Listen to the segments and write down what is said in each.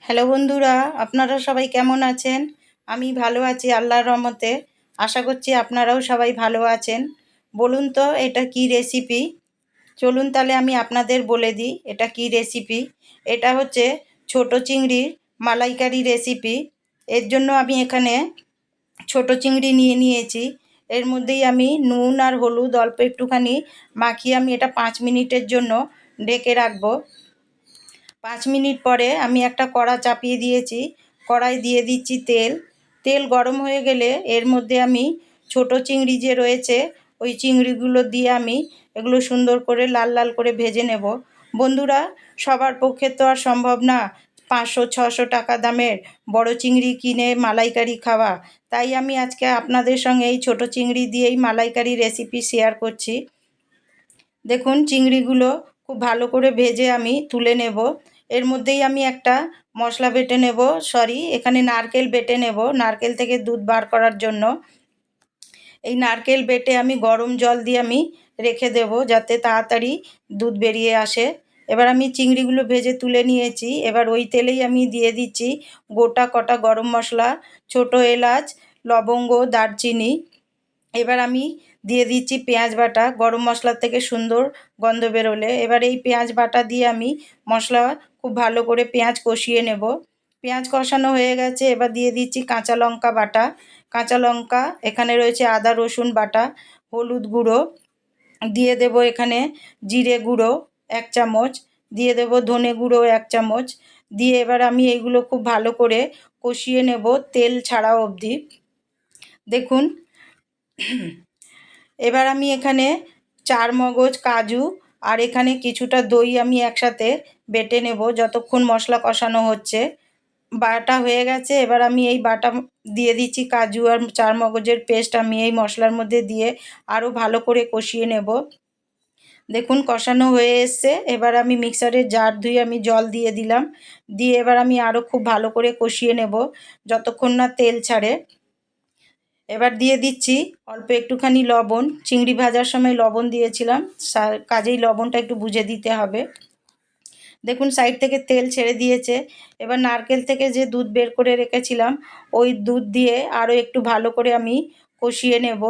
Hello বন্ধুরা, আপনারা সবাই কেমন আছেন? আমি ভালো আছি আল্লাহর রহমতে। আশা করছি আপনারাও সবাই ভালো আছেন। বলুন তো এটা কি রেসিপি? চলুন তাহলে আমি আপনাদের বলে দিই এটা কি রেসিপি। এটা হচ্ছে ছোট চিংড়ির মালাইকারি রেসিপি। এর জন্য আমি এখানে ছোট চিংড়ি নিয়ে নিয়েছি। এর মধ্যেই আমি নুন আর হলুদ অল্প একটুখানি মাখিয়ে আমি এটা 5 মিনিটের জন্য ঢেকে রাখবো। 5 মিনিট পরে আমি একটা কড়া চাপিয়ে দিয়েছি। কড়াই দিয়ে দিচ্ছি তেল। তেল গরম হয়ে গেলে এর মধ্যে আমি ছোট চিংড়ি যে রয়েছে ওই চিংড়িগুলো দিয়ে আমি এগুলো সুন্দর করে লাল লাল করে ভেজে নেব। বন্ধুরা, সবার পক্ষে তো আর সম্ভব না 500-600 টাকা দামের বড় চিংড়ি কিনে মালাইকারি খাওয়া। তাই আমি আজকে আপনাদের সঙ্গে এই ছোট চিংড়ি দিয়েই মালাইকারি রেসিপি শেয়ার করছি। দেখুন চিংড়িগুলো খুব ভালো করে ভেজে আমি তুলে নেব। এর মধ্যেই আমি একটা মশলা বেটে নেব, এখানে নারকেল বেটে নেব নারকেল থেকে দুধ বার করার জন্য। এই নারকেল বেটে আমি গরম জল দিয়ে আমি রেখে দেব যাতে তাড়াতাড়ি দুধ বেরিয়ে আসে। এবার আমি চিংড়িগুলো ভেজে তুলে নিয়েছি। এবার ওই তেলেই আমি দিয়ে দিচ্ছি গোটা কটা গরম মশলা, ছোট এলাচ, লবঙ্গ, দারচিনি। এবার আমি দিয়ে দিচ্ছি পেঁয়াজ বাটা। গরম মশলার থেকে সুন্দর গন্ধ বেরোলে এবার এই পেঁয়াজ বাটা দিয়ে আমি মশলা খুব ভালো করে পেঁয়াজ কষিয়ে নেব। পেঁয়াজ কষানো হয়ে গেছে, এবার দিয়ে দিচ্ছি কাঁচা লঙ্কা বাটা। কাঁচা লঙ্কা, এখানে রয়েছে আদা রসুন বাটা, হলুদ গুঁড়ো দিয়ে দেব, এখানে জিরে গুঁড়ো 1 চামচ দিয়ে দেব, ধনে গুঁড়ো 1 চামচ দিয়ে এবার আমি এইগুলো খুব ভালো করে কষিয়ে নেব তেল ছাড়া অবধি। দেখুন এবার আমি এখানে 4 মগজ কাজু আর এখানে কিছুটা দই আমি একসাথে বেটে নেব যতক্ষণ মশলা কষানো হচ্ছে। বাটা হয়ে গেছে, এবার আমি এই বাটা দিয়ে দিচ্ছি কাজু আর 4 মগজের পেস্ট আমি এই মশলার মধ্যে দিয়ে আরও ভালো করে কষিয়ে নেব। দেখুন কষানো হয়ে এসছে, এবার আমি মিক্সারের জার ধুয়ে আমি জল দিয়ে দিলাম। দিয়ে এবার আমি আরও খুব ভালো করে কষিয়ে নেব যতক্ষণ না তেল ছাড়ে। এবার দিয়ে দিচ্ছি অল্প একটুখানি লবণ। চিংড়ি ভাজার সময় লবণ দিয়েছিলাম, কাজেই লবণটা একটু বুঝে দিতে হবে। দেখুন সাইড থেকে তেল ছেড়ে দিয়েছে। এবার নারকেল থেকে যে দুধ বের করে রেখেছিলাম ওই দুধ দিয়ে আরও একটু ভালো করে আমি কষিয়ে নেব।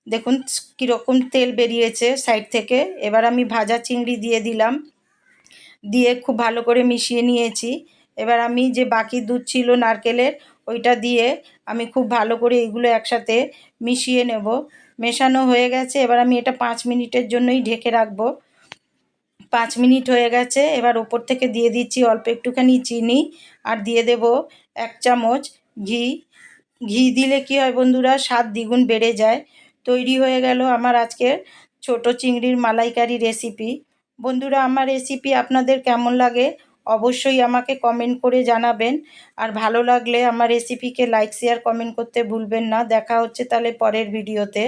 দেখুন কীরকম তেল বেরিয়েছে সাইড থেকে। এবার আমি ভাজা চিংড়ি দিয়ে দিলাম, দিয়ে খুব ভালো করে মিশিয়ে নিয়েছি। এবার আমি যে বাকি দুধ ছিল নারকেলের ওইটা দিয়ে আমি খুব ভালো করে এগুলো একসাথে মিশিয়ে নেব। মেশানো হয়ে গেছে, এবার আমি এটা 5 মিনিটের জন্যই ঢেকে রাখবো। 5 মিনিট হয়ে গেছে, এবার ওপর থেকে দিয়ে দিচ্ছি অল্প একটুখানি চিনি আর দিয়ে দেব 1 চামচ ঘি। ঘি দিলে কি হয় বন্ধুরা, স্বাদ দ্বিগুণ বেড়ে যায়। তৈরি হয়ে গেল আমার আজকের ছোট চিংড়ির মালাইকারি রেসিপি। বন্ধুরা, আমার রেসিপি আপনাদের কেমন লাগে অবশ্যই আমাকে কমেন্ট করে জানাবেন। আর ভালো লাগলে আমার রেসিপিকে লাইক শেয়ার কমেন্ট করতে ভুলবেন না। দেখা হচ্ছে তাহলে পরের ভিডিওতে।